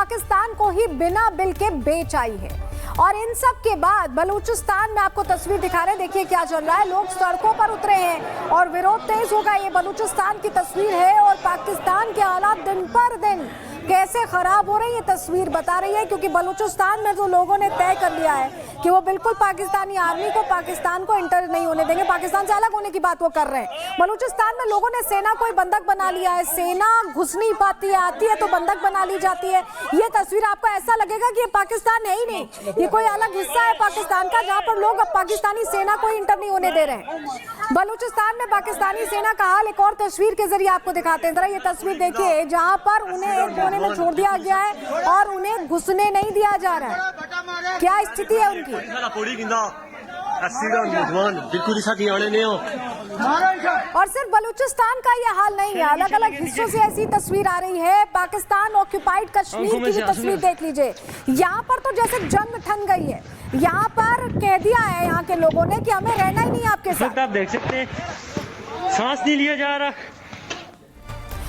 पाकिस्तान को ही बिना बिल के बेच आई है। और इन सब के बाद बलूचिस्तान में आपको तस्वीर दिखा रहे हैं, देखिए क्या चल रहा है। लोग सड़कों पर उतरे हैं और विरोध तेज होगा। ये बलूचिस्तान की तस्वीर है और पाकिस्तान के हालात दिन पर दिन कैसे खराब हो रही है तस्वीर बता रही है, क्योंकि बलूचिस्तान में जो लोगों ने तय कर लिया है कि वो बिल्कुल पाकिस्तानी आर्मी को पाकिस्तान को इंटर नहीं होने देंगे, पाकिस्तान से अलग होने की बात वो कर रहे हैं। बलूचिस्तान में लोगों ने सेना को ही बंधक बना लिया है। सेना घुस नहीं पाती है, आती है तो बंधक बना ली जाती है। ये तस्वीर आपको ऐसा लगेगा कि ये पाकिस्तान है ही नहीं, ये कोई अलग हिस्सा है पाकिस्तान का, जहाँ पर लोग अब पाकिस्तानी सेना को इंटर नहीं होने दे रहे हैं। बलूचिस्तान में पाकिस्तानी सेना का हाल एक और तस्वीर के जरिए आपको दिखाते हैं। जरा ये तस्वीर देखिए, जहाँ पर उन्हें एक कोने में छोड़ दिया गया है और उन्हें घुसने नहीं दिया जा रहा है। क्या स्थिति है उनकी? और सिर्फ बलूचिस्तान का ये हाल नहीं है, अलग अलग हिस्सों से ऐसी तस्वीर आ रही है। पाकिस्तान ऑक्यूपाइड कश्मीर की भी तस्वीर देख लीजिए। यहाँ पर तो जैसे जंग ठन गई है, यहाँ पर कह दिया है यहाँ के लोगों ने कि हमें रहना ही नहीं आपके साथ। आप देख सकते हैं, सांस नहीं लिया जा रहा।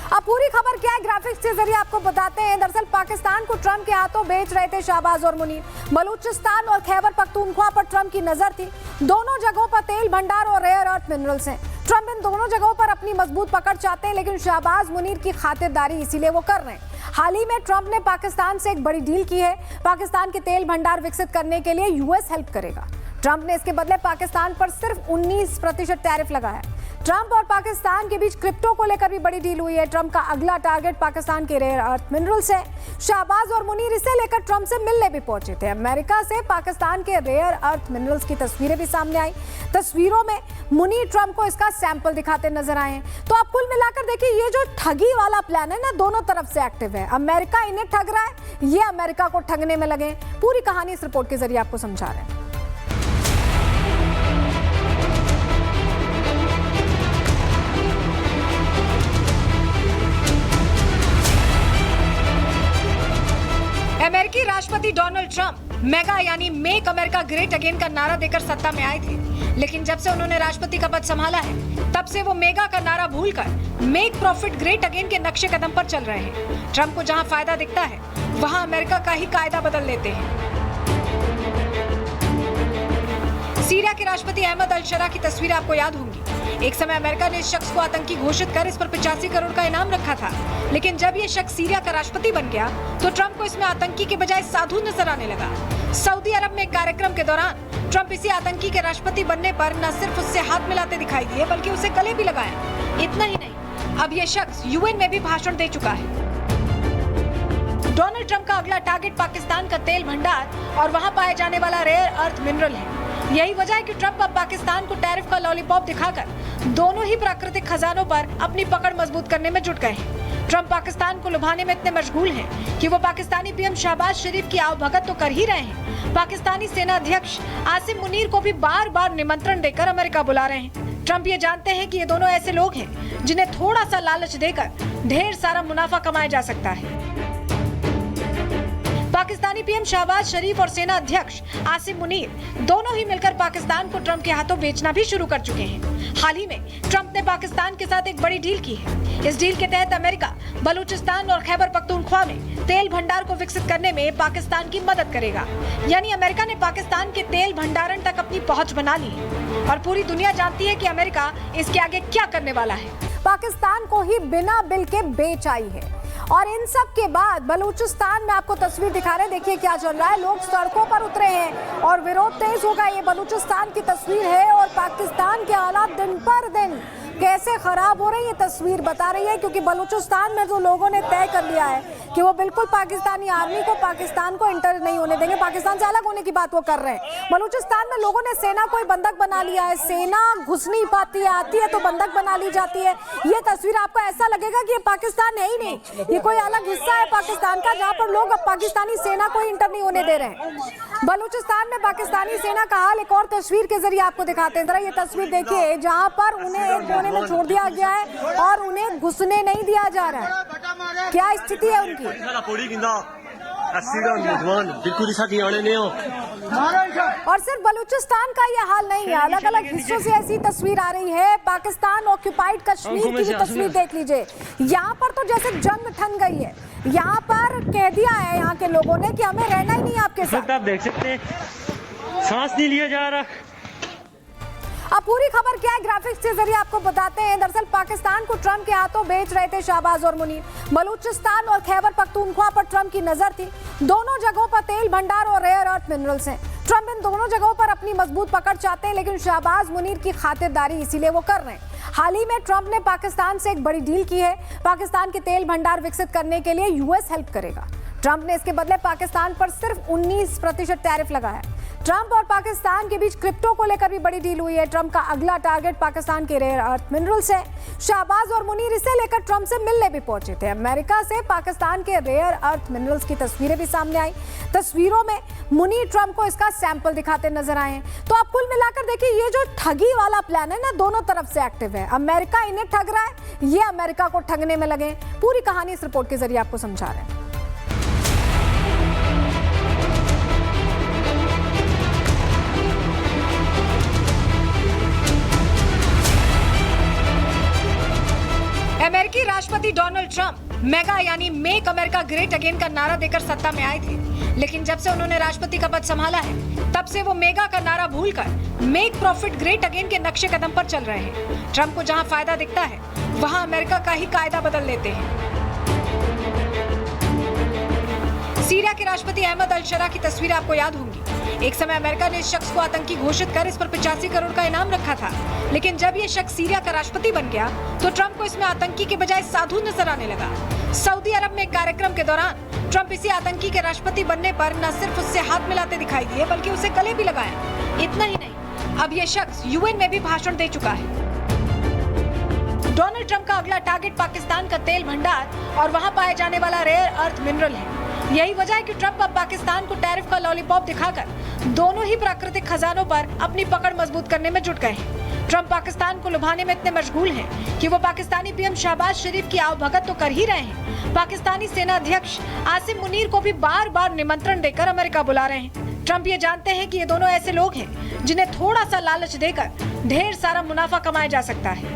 अब पूरी खबर क्या है ग्राफिक्स के जरिए आपको बताते हैं। दरअसल पाकिस्तान को ट्रंप के हाथों बेच रहे थे शाहबाज और मुनीर। बलूचिस्तान और खैबर पख्तूनख्वा पर ट्रंप की नजर थी। दोनों जगहों पर तेल भंडार और रेयर अर्थ मिनरल्स हैं। ट्रंप इन दोनों जगहों पर अपनी मजबूत पकड़ चाहते हैं, लेकिन शाहबाज मुनीर की खातिरदारी इसीलिए वो कर रहे हैं। हाल ही में ट्रंप ने पाकिस्तान से एक बड़ी डील की है। पाकिस्तान के तेल भंडार विकसित करने के लिए यूएस हेल्प करेगा। ट्रंप ने इसके बदले पाकिस्तान पर सिर्फ 19% टैरिफ लगाया है। ट्रंप और पाकिस्तान के बीच क्रिप्टो को लेकर भी बड़ी डील हुई है। ट्रंप का अगला टारगेट पाकिस्तान के रेयर अर्थ मिनरल्स है। शाहबाज और मुनीर इसे लेकर ट्रंप से मिलने भी पहुंचे थे। अमेरिका से पाकिस्तान के रेयर अर्थ मिनरल्स की तस्वीरें भी सामने आई। तस्वीरों में मुनीर ट्रंप को इसका सैंपल दिखाते नजर आए हैं। तो आप कुल मिलाकर देखिए, ये जो ठगी वाला प्लान है ना, दोनों तरफ से एक्टिव है। अमेरिका इन्हें ठग रहा है, ये अमेरिका को ठगने में लगे। पूरी कहानी इस रिपोर्ट के जरिए आपको समझा रहे हैं। अमेरिकी राष्ट्रपति डोनाल्ड ट्रंप मेगा यानी मेक अमेरिका ग्रेट अगेन का नारा देकर सत्ता में आए थे, लेकिन जब से उन्होंने राष्ट्रपति का पद संभाला है, तब से वो मेगा का नारा भूलकर मेक प्रॉफिट ग्रेट अगेन के नक्शे कदम पर चल रहे हैं। ट्रंप को जहां फायदा दिखता है, वहां अमेरिका का ही कायदा बदल लेते हैं। सीरिया के राष्ट्रपति अहमद अल-शरा की तस्वीर आपको याद होंगी। एक समय अमेरिका ने इस शख्स को आतंकी घोषित कर इस पर 85 करोड़ का इनाम रखा था, लेकिन जब ये शख्स सीरिया का राष्ट्रपति बन गया तो ट्रंप को इसमें आतंकी के बजाय साधु नजर आने लगा। सऊदी अरब में एक कार्यक्रम के दौरान ट्रंप इसी आतंकी के राष्ट्रपति बनने पर न सिर्फ उससे हाथ मिलाते दिखाई दिए, बल्कि उसे गले भी लगाया। इतना ही नहीं, अब ये शख्स यूएन में भी भाषण दे चुका है। डोनाल्ड ट्रंप का अगला टारगेट पाकिस्तान का तेल भंडार और वहां पाए जाने वाला रेयर अर्थ मिनरल है। यही वजह है कि ट्रंप अब पाकिस्तान को टैरिफ का लॉलीपॉप दिखाकर दोनों ही प्राकृतिक खजानों पर अपनी पकड़ मजबूत करने में जुट गए हैं। ट्रंप पाकिस्तान को लुभाने में इतने मशगूल हैं कि वो पाकिस्तानी पीएम शहबाज शरीफ की आवभगत तो कर ही रहे हैं, पाकिस्तानी सेना अध्यक्ष आसिम मुनीर को भी बार बार निमंत्रण देकर अमेरिका बुला रहे हैं। ट्रंप ये जानते हैं कि ये दोनों ऐसे लोग हैं जिन्हें थोड़ा सा लालच देकर ढेर सारा मुनाफा कमाया जा सकता है। पाकिस्तानी पीएम शहबाज शरीफ और सेना अध्यक्ष आसिम मुनीर दोनों ही मिलकर पाकिस्तान को ट्रंप के हाथों बेचना भी शुरू कर चुके हैं। हाल ही में ट्रंप ने पाकिस्तान के साथ एक बड़ी डील की है। इस डील के तहत अमेरिका बलूचिस्तान और खैबर पख्तूनख्वा में तेल भंडार को विकसित करने में पाकिस्तान की मदद करेगा। यानी अमेरिका ने पाकिस्तान के तेल भंडारण तक अपनी पहुंच बना ली है और पूरी दुनिया जानती है कि अमेरिका इसके आगे क्या करने वाला है। पाकिस्तान को ही बिना बिल के बेच आई है। और इन सब के बाद बलूचिस्तान में आपको तस्वीर दिखा रहे हैं, देखिए क्या चल रहा है। लोग सड़कों पर उतरे हैं और विरोध तेज होगा। ये बलूचिस्तान की तस्वीर है और पाकिस्तान के हालात दिन पर दिन कैसे खराब हो रही है तस्वीर बता रही है, क्योंकि बलूचिस्तान में जो लोगों ने तय कर लिया है कि वो बिल्कुल पाकिस्तानी आर्मी को पाकिस्तान को इंटर नहीं होने देंगे, पाकिस्तान से अलग होने की बात वो कर रहे हैं। बलूचिस्तान में लोगों ने सेना को ही बंधक बना लिया है। सेना घुस नहीं पाती है, आती है तो बंधक बना ली जाती है। ये तस्वीर आपको ऐसा लगेगा कि ये पाकिस्तान है ही नहीं, ये कोई अलग हिस्सा है पाकिस्तान का, जहाँ पर लोग अब पाकिस्तानी सेना को इंटर नहीं होने दे रहे हैं। बलूचिस्तान में पाकिस्तानी सेना का हाल एक और तस्वीर के जरिए आपको दिखाते हैं। जरा ये तस्वीर देखिए, जहाँ पर उन्हें एक कोने में छोड़ दिया गया है और उन्हें घुसने नहीं दिया जा रहा है। क्या स्थिति है उनकी? अस्सी का नौजवान बिल्कुल साथी आने नहीं हो। और सिर्फ बलूचिस्तान का ये हाल नहीं है, अलग अलग हिस्सों से ऐसी तस्वीर आ रही है। पाकिस्तान ऑक्यूपाइड कश्मीर की भी तस्वीर देख लीजिए। यहाँ पर तो जैसे जंग ठन गई है। यहाँ पर कह दिया है यहाँ के लोगों ने कि हमें रहना ही नहीं आपके साथ। आप देख सकते हैं सांस नहीं लिया जा रहा। अब पूरी खबर क्या है ग्राफिक्स के जरिए आपको बताते हैं। दरअसल पाकिस्तान को ट्रंप के हाथों बेच रहे थे शाहबाज और मुनीर। बलूचिस्तान और खैबर पख्तूनख्वा पर ट्रंप की नजर थी। दोनों जगहों पर तेल भंडार और रेयर अर्थ मिनरल्स हैं। ट्रंप इन दोनों जगहों पर अपनी मजबूत पकड़ चाहते हैं, लेकिन शाहबाज मुनीर की खातिरदारी इसीलिए वो कर रहे हैं। हाल ही में ट्रंप ने पाकिस्तान से एक बड़ी डील की है। पाकिस्तान के तेल भंडार विकसित करने के लिए यूएस हेल्प करेगा। ट्रंप ने इसके बदले पाकिस्तान पर सिर्फ 19% टैरिफ लगाया है। ट्रंप और पाकिस्तान के बीच क्रिप्टो को लेकर भी बड़ी डील हुई है। ट्रंप का अगला टारगेट पाकिस्तान के रेयर अर्थ मिनरल्स है। शाहबाज और मुनीर इसे लेकर ट्रंप से मिलने भी पहुंचे थे। अमेरिका से पाकिस्तान के रेयर अर्थ मिनरल्स की तस्वीरें भी सामने आई। तस्वीरों में मुनीर ट्रंप को इसका सैंपल दिखाते नजर आए हैं। तो आप कुल मिलाकर देखिए, ये जो ठगी वाला प्लान है ना, दोनों तरफ से एक्टिव है। अमेरिका इन्हें ठग रहा है, ये अमेरिका को ठगने में लगे। पूरी कहानी इस रिपोर्ट के जरिए आपको समझा रहे हैं। अमेरिकी राष्ट्रपति डोनाल्ड ट्रंप मेगा यानी मेक अमेरिका ग्रेट अगेन का नारा देकर सत्ता में आए थे, लेकिन जब से उन्होंने राष्ट्रपति का पद संभाला है, तब से वो मेगा का नारा भूलकर मेक प्रॉफिट ग्रेट अगेन के नक्शे कदम पर चल रहे हैं। ट्रंप को जहां फायदा दिखता है, वहां अमेरिका का ही कायदा बदल लेते हैं। सीरिया के राष्ट्रपति अहमद अल-शरा की तस्वीर आपको याद होंगी। एक समय अमेरिका ने इस शख्स को आतंकी घोषित कर इस पर 85 करोड़ का इनाम रखा था, लेकिन जब ये शख्स सीरिया का राष्ट्रपति बन गया तो ट्रंप को इसमें आतंकी के बजाय साधु नजर आने लगा। सऊदी अरब में एक कार्यक्रम के दौरान ट्रंप इसी आतंकी के राष्ट्रपति बनने पर न सिर्फ उससे हाथ मिलाते दिखाई दिए, बल्कि उसे गले भी लगाया। इतना ही नहीं, अब ये शख्स यूएन में भी भाषण दे चुका है। डोनाल्ड ट्रंप का अगला टारगेट पाकिस्तान का तेल भंडार और वहां पाए जाने वाला रेयर अर्थ मिनरल है। यही वजह है कि ट्रंप अब पाकिस्तान को टैरिफ का लॉलीपॉप दिखाकर दोनों ही प्राकृतिक खजानों पर अपनी पकड़ मजबूत करने में जुट गए हैं। ट्रंप पाकिस्तान को लुभाने में इतने मशगूल हैं कि वो पाकिस्तानी पीएम शहबाज शरीफ की आवभगत तो कर ही रहे हैं, पाकिस्तानी सेना अध्यक्ष आसिम मुनीर को भी बार बार निमंत्रण देकर अमेरिका बुला रहे हैं। ट्रंप ये जानते हैं कि ये दोनों ऐसे लोग हैं जिन्हें थोड़ा सा लालच देकर ढेर सारा मुनाफा कमाया जा सकता है।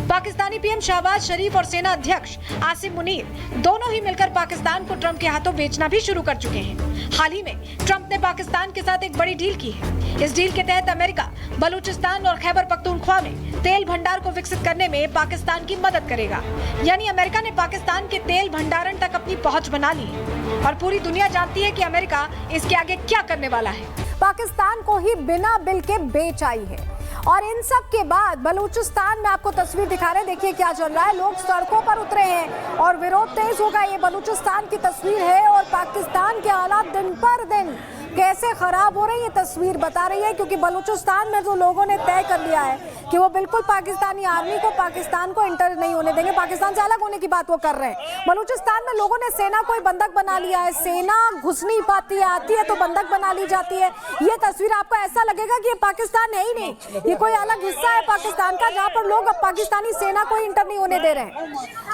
पाकिस्तानी पीएम शहबाज शरीफ और सेना अध्यक्ष आसिम मुनीर दोनों ही मिलकर पाकिस्तान को ट्रंप के हाथों बेचना भी शुरू कर चुके हैं। हाल ही में ट्रंप ने पाकिस्तान के साथ एक बड़ी डील की है। इस डील के तहत अमेरिका बलूचिस्तान और खैबर पख्तूनख्वा में तेल भंडार को विकसित करने में पाकिस्तान की मदद करेगा। यानी अमेरिका ने पाकिस्तान के तेल भंडारण तक अपनी पहुंच बना ली है और पूरी दुनिया जानती है कि अमेरिका इसके आगे क्या करने वाला है। पाकिस्तान को ही बिना बिल के बेच आई है। और इन सब के बाद बलूचिस्तान में आपको तस्वीर दिखा रहे हैं, देखिए क्या चल रहा है। लोग सड़कों पर उतरे हैं और विरोध तेज होगा। ये बलूचिस्तान की तस्वीर है और पाकिस्तान के हालात दिन पर दिन कैसे खराब हो रही है तस्वीर बता रही है, क्योंकि बलूचिस्तान में जो लोगों ने तय कर लिया है कि वो बिल्कुल पाकिस्तानी आर्मी को पाकिस्तान को इंटर नहीं होने देंगे, पाकिस्तान से अलग होने की बात वो कर रहे हैं। बलूचिस्तान में लोगों ने सेना को बंधक बना लिया है। सेना घुस नहीं पाती है, आती है तो बंधक बना ली जाती है। ये तस्वीर आपको ऐसा लगेगा कि ये पाकिस्तान है ही नहीं, ये कोई अलग हिस्सा है पाकिस्तान का, जहाँ पर लोग अब पाकिस्तानी सेना को इंटर नहीं होने दे रहे हैं।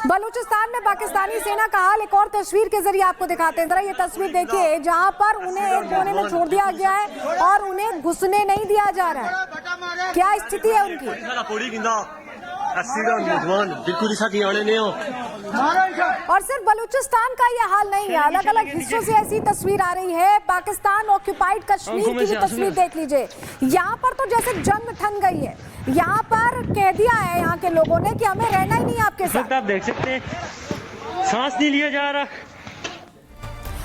बलूचिस्तान में पाकिस्तानी सेना का हाल एक और तस्वीर के जरिए आपको दिखाते हैं। जरा ये तस्वीर देखिए, जहाँ पर उन्हें एक कोने में छोड़ दिया गया है और उन्हें घुसने नहीं दिया जा रहा है। क्या स्थिति है उनकी? बिल्कुल साथी आने नहीं हो। और सिर्फ बलूचिस्तान का ये हाल नहीं है, अलग अलग हिस्सों से ऐसी तस्वीर आ रही है। पाकिस्तान ऑक्यूपाइड कश्मीर की भी तस्वीर देख लीजिए। यहाँ पर तो जैसे जंग ठन गई है। यहाँ पर कह दिया है यहाँ के लोगों ने कि हमें रहना ही नहीं आपके साथ। आप देख सकते हैं सांस नहीं लिया जा रहा।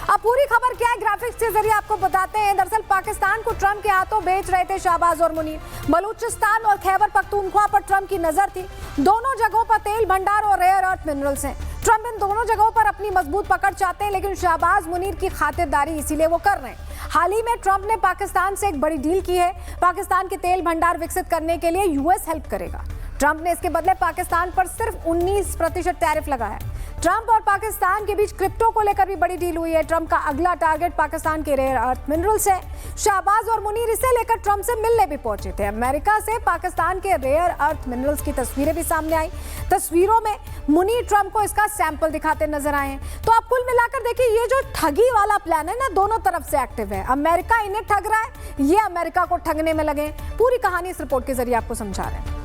अब पूरी खबर क्या है ग्राफिक्स के जरिए आपको बताते हैं। दरअसल पाकिस्तान को ट्रंप के हाथों बेच रहे थे शाहबाज और मुनीर। बलूचिस्तान और खैबर पख्तूनख्वा पर ट्रंप की नजर थी। दोनों जगहों पर तेल भंडार और रेयर अर्थ मिनरल्स हैं। ट्रंप इन दोनों जगहों पर अपनी मजबूत पकड़ चाहते हैं, लेकिन शाहबाज मुनीर की खातिरदारी इसीलिए वो कर रहे हैं। हाल ही में ट्रंप ने पाकिस्तान से एक बड़ी डील की है। पाकिस्तान के तेल भंडार विकसित करने के लिए यूएस हेल्प करेगा। ट्रंप ने इसके बदले पाकिस्तान पर सिर्फ 19% टैरिफ लगाया है। ट्रंप और पाकिस्तान के बीच क्रिप्टो को लेकर भी बड़ी डील हुई है। ट्रंप का अगला टारगेट पाकिस्तान के रेयर अर्थ मिनरल्स है। शाहबाज और मुनीर इसे लेकर ट्रंप से मिलने भी पहुंचे थे। अमेरिका से पाकिस्तान के रेयर अर्थ मिनरल्स की तस्वीरें भी सामने आई। तस्वीरों में मुनीर ट्रंप को इसका सैंपल दिखाते नजर आए हैं। तो आप कुल मिलाकर देखिए, ये जो ठगी वाला प्लान है ना, दोनों तरफ से एक्टिव है। अमेरिका इन्हें ठग रहा है, ये अमेरिका को ठगने में लगे। पूरी कहानी इस रिपोर्ट के जरिए आपको समझा रहे हैं।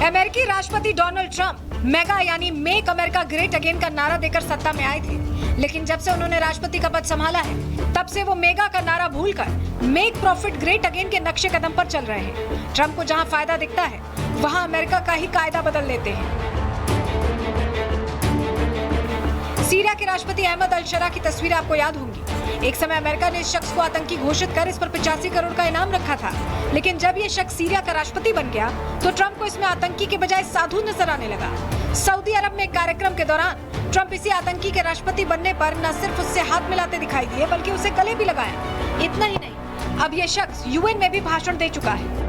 अमेरिकी राष्ट्रपति डोनाल्ड ट्रंप मेगा यानी मेक अमेरिका ग्रेट अगेन का नारा देकर सत्ता में आए थे, लेकिन जब से उन्होंने राष्ट्रपति का पद संभाला है, तब से वो मेगा का नारा भूलकर मेक प्रॉफिट ग्रेट अगेन के नक्शे कदम पर चल रहे हैं। ट्रंप को जहां फायदा दिखता है, वहां अमेरिका का ही कायदा बदल लेते हैं। सीरिया के राष्ट्रपति अहमद अल-शरा की तस्वीर आपको याद होंगी। एक समय अमेरिका ने इस शख्स को आतंकी घोषित कर इस पर 85 करोड़ का इनाम रखा था, लेकिन जब ये शख्स सीरिया का राष्ट्रपति बन गया तो ट्रंप को इसमें आतंकी के बजाय साधु नजर आने लगा। सऊदी अरब में एक कार्यक्रम के दौरान ट्रंप इसी आतंकी के राष्ट्रपति बनने पर न सिर्फ उससे हाथ मिलाते दिखाई दिए, बल्कि उसे गले भी लगाया। इतना ही नहीं, अब ये शख्स यूएन में भी भाषण दे चुका है।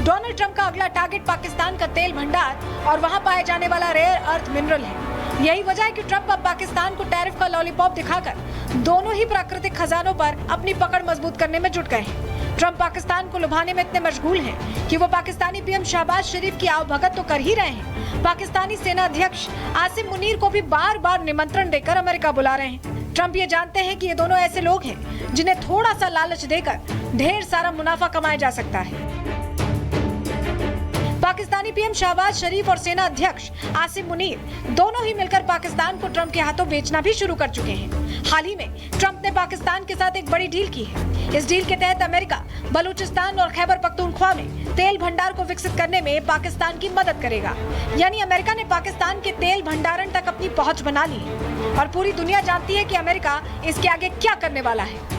डोनाल्ड ट्रंप का अगला टारगेट पाकिस्तान का तेल भंडार और वहां पाए जाने वाला रेयर अर्थ मिनरल है। यही वजह है कि ट्रंप अब पाकिस्तान को टैरिफ का लॉलीपॉप दिखाकर दोनों ही प्राकृतिक खजानों पर अपनी पकड़ मजबूत करने में जुट गए हैं। ट्रंप पाकिस्तान को लुभाने में इतने मशगूल हैं कि वो पाकिस्तानी पीएम शहबाज शरीफ की आवभगत तो कर ही रहे हैं, पाकिस्तानी सेना अध्यक्ष आसिम मुनीर को भी बार बार निमंत्रण देकर अमेरिका बुला रहे हैं। ट्रंप ये जानते हैं कि ये दोनों ऐसे लोग हैं जिन्हें थोड़ा सा लालच देकर ढेर सारा मुनाफा कमाया जा सकता है। पाकिस्तानी पीएम शहबाज शरीफ और सेना अध्यक्ष आसिम मुनीर दोनों ही मिलकर पाकिस्तान को ट्रंप के हाथों बेचना भी शुरू कर चुके हैं। हाल ही में ट्रंप ने पाकिस्तान के साथ एक बड़ी डील की है। इस डील के तहत अमेरिका बलूचिस्तान और खैबर पख्तूनख्वा में तेल भंडार को विकसित करने में पाकिस्तान की मदद करेगा। यानी अमेरिका ने पाकिस्तान के तेल भंडारण तक अपनी पहुंच बना ली है और पूरी दुनिया जानती है कि अमेरिका इसके आगे क्या करने वाला है।